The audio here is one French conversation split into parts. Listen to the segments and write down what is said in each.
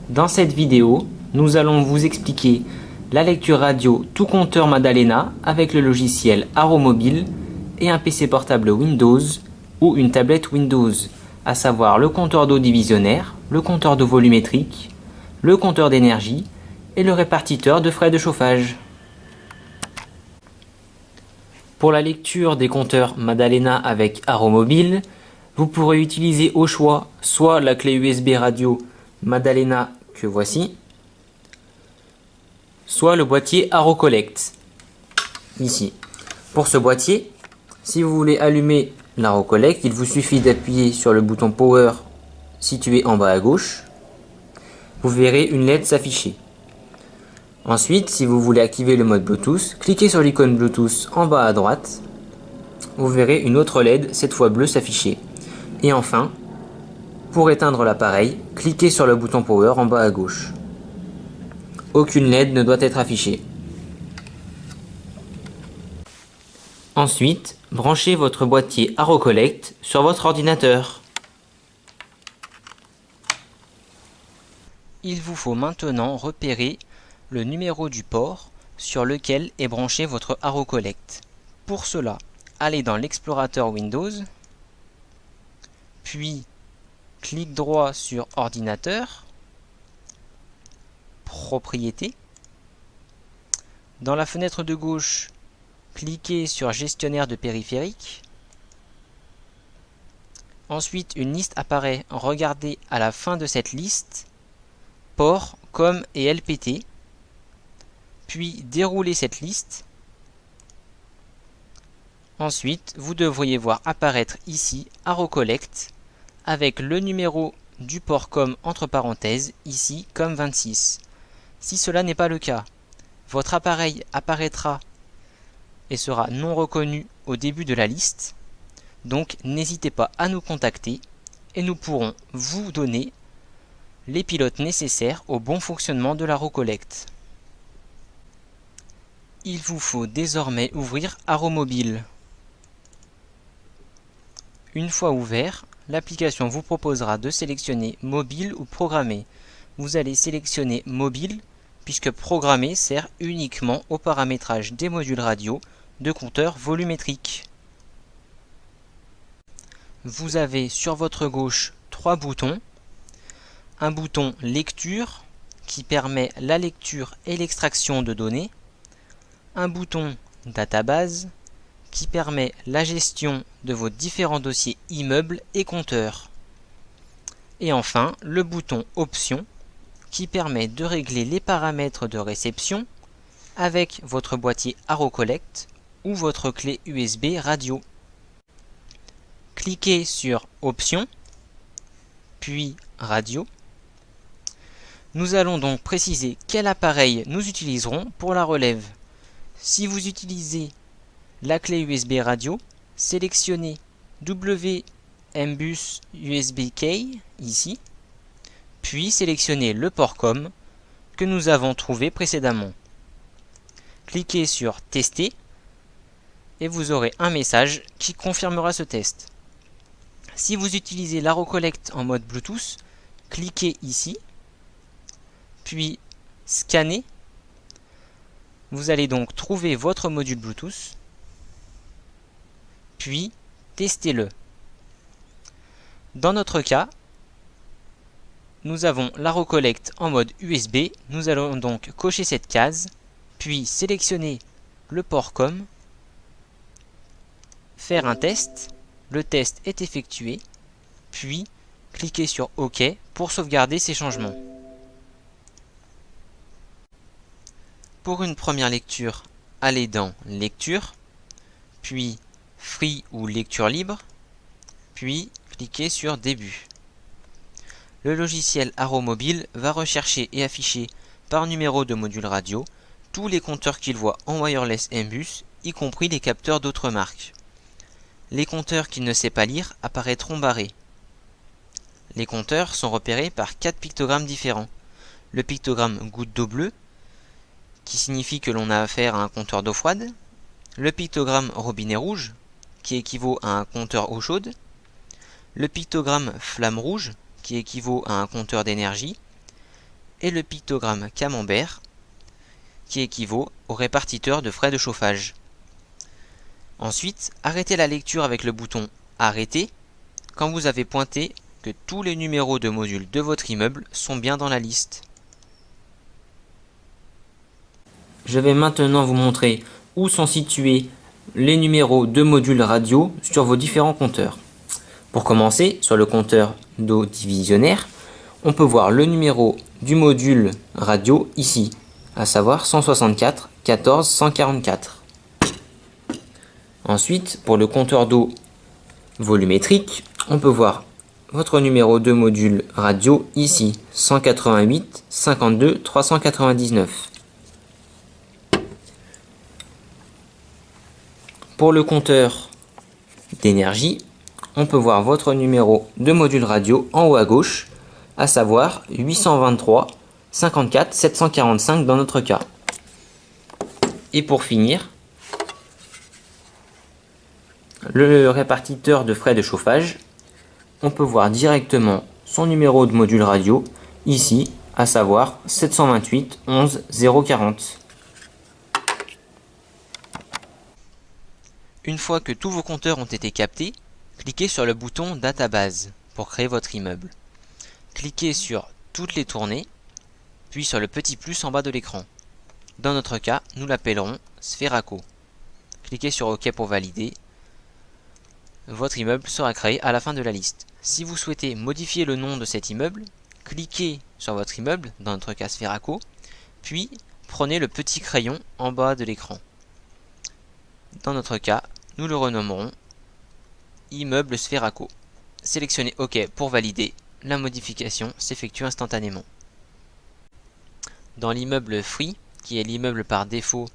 Dans cette vidéo, nous allons vous expliquer la lecture radio tout compteur Madalena avec le logiciel Aromobile et un PC portable Windows ou une tablette Windows, à savoir le compteur d'eau divisionnaire, le compteur d'eau volumétrique, le compteur d'énergie et le répartiteur de frais de chauffage. Pour la lecture des compteurs Madalena avec Aromobile, vous pourrez utiliser au choix soit la clé USB radio Madalena que voici, soit le boîtier AroCollect, ici. Pour ce boîtier, si vous voulez allumer l'AroCollect, il vous suffit d'appuyer sur le bouton Power situé en bas à gauche. Vous verrez une LED s'afficher. Ensuite, si vous voulez activer le mode Bluetooth, cliquez sur l'icône Bluetooth en bas à droite. Vous verrez une autre LED, cette fois bleue, s'afficher. Et enfin, pour éteindre l'appareil, cliquez sur le bouton Power en bas à gauche. Aucune LED ne doit être affichée. Ensuite, branchez votre boîtier AroCollect sur votre ordinateur. Il vous faut maintenant repérer le numéro du port sur lequel est branché votre AroCollect. Pour cela, allez dans l'explorateur Windows, puis clic droit sur Ordinateur, Propriétés. Dans la fenêtre de gauche, cliquez sur Gestionnaire de périphériques. Ensuite, une liste apparaît. Regardez à la fin de cette liste Port, COM et LPT. Puis déroulez cette liste. Ensuite, vous devriez voir apparaître ici AroCollect avec le numéro du port COM entre parenthèses, ici COM26. Si cela n'est pas le cas, votre appareil apparaîtra et sera non reconnu au début de la liste. Donc n'hésitez pas à nous contacter et nous pourrons vous donner les pilotes nécessaires au bon fonctionnement de l'AroCollect. Il vous faut désormais ouvrir Aromobile. Une fois ouvert, l'application vous proposera de sélectionner mobile ou programmé. Vous allez sélectionner mobile puisque programmé sert uniquement au paramétrage des modules radio de compteur volumétrique. Vous avez sur votre gauche 3 boutons. Un bouton lecture qui permet la lecture et l'extraction de données. Un bouton database qui permet la gestion de vos différents dossiers immeubles et compteurs. Et enfin, le bouton options qui permet de régler les paramètres de réception avec votre boîtier AroCollect ou votre clé USB radio. Cliquez sur options, puis radio. Nous allons donc préciser quel appareil nous utiliserons pour la relève. Si vous utilisez la clé USB radio, sélectionnez WMBus USB Key ici, puis sélectionnez le port COM que nous avons trouvé précédemment. Cliquez sur Tester et vous aurez un message qui confirmera ce test. Si vous utilisez l'AroCollect en mode Bluetooth, cliquez ici, puis Scanner. Vous allez donc trouver votre module Bluetooth, puis testez-le. Dans notre cas, nous avons l'AroCollect en mode USB. Nous allons donc cocher cette case, puis sélectionner le port COM, faire un test. Le test est effectué, puis cliquez sur OK pour sauvegarder ces changements. Pour une première lecture, allez dans Lecture, puis Free ou Lecture libre, puis cliquez sur Début. Le logiciel Aromobile va rechercher et afficher par numéro de module radio tous les compteurs qu'il voit en wireless MBus, y compris les capteurs d'autres marques. Les compteurs qu'il ne sait pas lire apparaîtront barrés. Les compteurs sont repérés par 4 pictogrammes différents. Le pictogramme goutte d'eau bleue, qui signifie que l'on a affaire à un compteur d'eau froide. Le pictogramme robinet rouge, qui équivaut à un compteur eau chaude. Le pictogramme flamme rouge, qui équivaut à un compteur d'énergie. et le pictogramme camembert qui équivaut au répartiteur de frais de chauffage. Ensuite, arrêtez la lecture avec le bouton Arrêter quand vous avez pointé que tous les numéros de module de votre immeuble sont bien dans la liste. Je vais maintenant vous montrer où sont situés les numéros de modules radio sur vos différents compteurs. Pour commencer, sur le compteur d'eau divisionnaire, on peut voir le numéro du module radio ici, à savoir 164 14 144. Ensuite, pour le compteur d'eau volumétrique, on peut voir votre numéro de module radio ici, 188 52 399. Pour le compteur d'énergie, on peut voir votre numéro de module radio en haut à gauche, à savoir 823 54 745 dans notre cas. Et pour finir, le répartiteur de frais de chauffage, on peut voir directement son numéro de module radio ici, à savoir 728 11 040. Une fois que tous vos compteurs ont été captés, cliquez sur le bouton Database pour créer votre immeuble. Cliquez sur Toutes les tournées, puis sur le petit plus en bas de l'écran. Dans notre cas, nous l'appellerons Sferaco. Cliquez sur OK pour valider. Votre immeuble sera créé à la fin de la liste. Si vous souhaitez modifier le nom de cet immeuble, cliquez sur votre immeuble, dans notre cas Sferaco, puis prenez le petit crayon en bas de l'écran. Dans notre cas, nous le renommerons Immeuble Sferaco. Sélectionnez OK pour valider. La modification s'effectue instantanément. Dans l'immeuble Free, qui est l'immeuble par défaut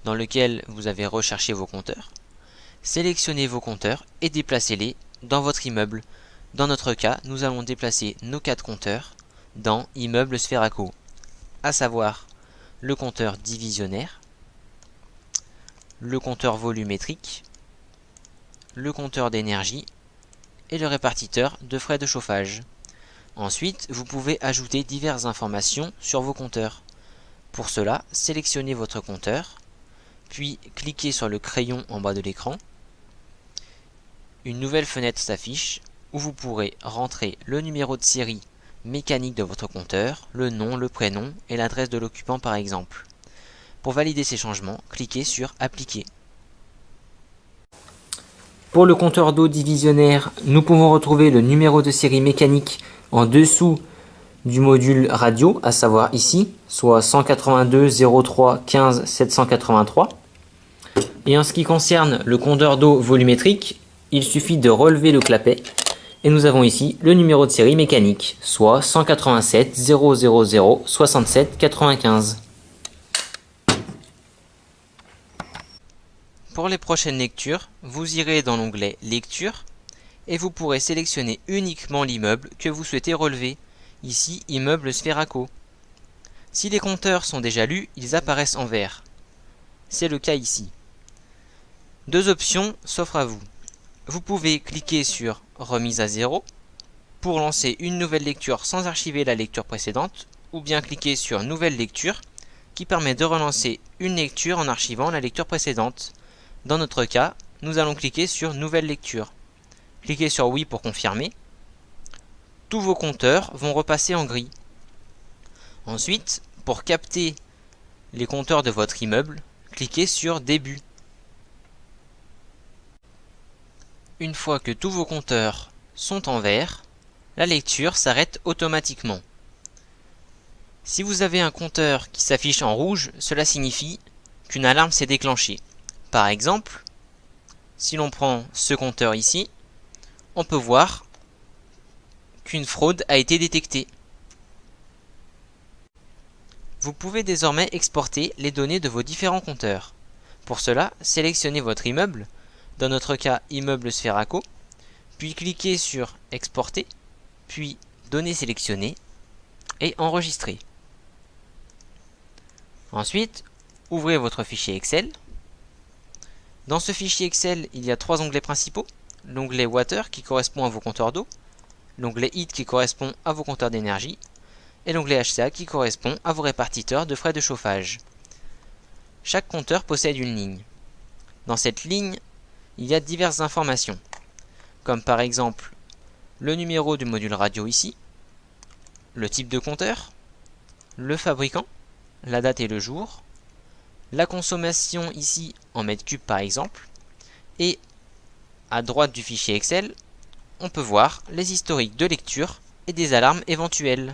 dans lequel vous avez recherché vos compteurs, sélectionnez vos compteurs et déplacez-les dans votre immeuble. Dans notre cas, nous allons déplacer nos 4 compteurs dans Immeuble Sferaco, à savoir le compteur divisionnaire, le compteur volumétrique, le compteur d'énergie et le répartiteur de frais de chauffage. Ensuite, vous pouvez ajouter diverses informations sur vos compteurs. Pour cela, sélectionnez votre compteur, puis cliquez sur le crayon en bas de l'écran. Une nouvelle fenêtre s'affiche où vous pourrez rentrer le numéro de série mécanique de votre compteur, le nom, le prénom et l'adresse de l'occupant par exemple. Pour valider ces changements, cliquez sur Appliquer. Pour le compteur d'eau divisionnaire, nous pouvons retrouver le numéro de série mécanique en dessous du module radio, à savoir ici, soit 182 03 15 783. Et en ce qui concerne le compteur d'eau volumétrique, il suffit de relever le clapet et nous avons ici le numéro de série mécanique, soit 187 000 67 95. Pour les prochaines lectures, vous irez dans l'onglet Lecture et vous pourrez sélectionner uniquement l'immeuble que vous souhaitez relever, ici Immeuble Sferaco. Si les compteurs sont déjà lus, ils apparaissent en vert. C'est le cas ici. Deux options s'offrent à vous. Vous pouvez cliquer sur Remise à zéro pour lancer une nouvelle lecture sans archiver la lecture précédente, ou bien cliquer sur Nouvelle lecture qui permet de relancer une lecture en archivant la lecture précédente. Dans notre cas, nous allons cliquer sur Nouvelle lecture. Cliquez sur Oui pour confirmer. Tous vos compteurs vont repasser en gris. Ensuite, pour capter les compteurs de votre immeuble, cliquez sur Début. Une fois que tous vos compteurs sont en vert, la lecture s'arrête automatiquement. Si vous avez un compteur qui s'affiche en rouge, cela signifie qu'une alarme s'est déclenchée. Par exemple, si l'on prend ce compteur ici, on peut voir qu'une fraude a été détectée. Vous pouvez désormais exporter les données de vos différents compteurs. Pour cela, sélectionnez votre immeuble, dans notre cas Immeuble Sferaco, puis cliquez sur Exporter, puis Données sélectionnées et Enregistrer. Ensuite, ouvrez votre fichier Excel. Dans ce fichier Excel, il y a 3 onglets principaux. L'onglet Water qui correspond à vos compteurs d'eau, l'onglet Heat qui correspond à vos compteurs d'énergie, et l'onglet HCA qui correspond à vos répartiteurs de frais de chauffage. Chaque compteur possède une ligne. Dans cette ligne, il y a diverses informations, comme par exemple le numéro du module radio ici, le type de compteur, le fabricant, la date et le jour, la consommation ici en mètres cubes par exemple, et à droite du fichier Excel, on peut voir les historiques de lecture et des alarmes éventuelles.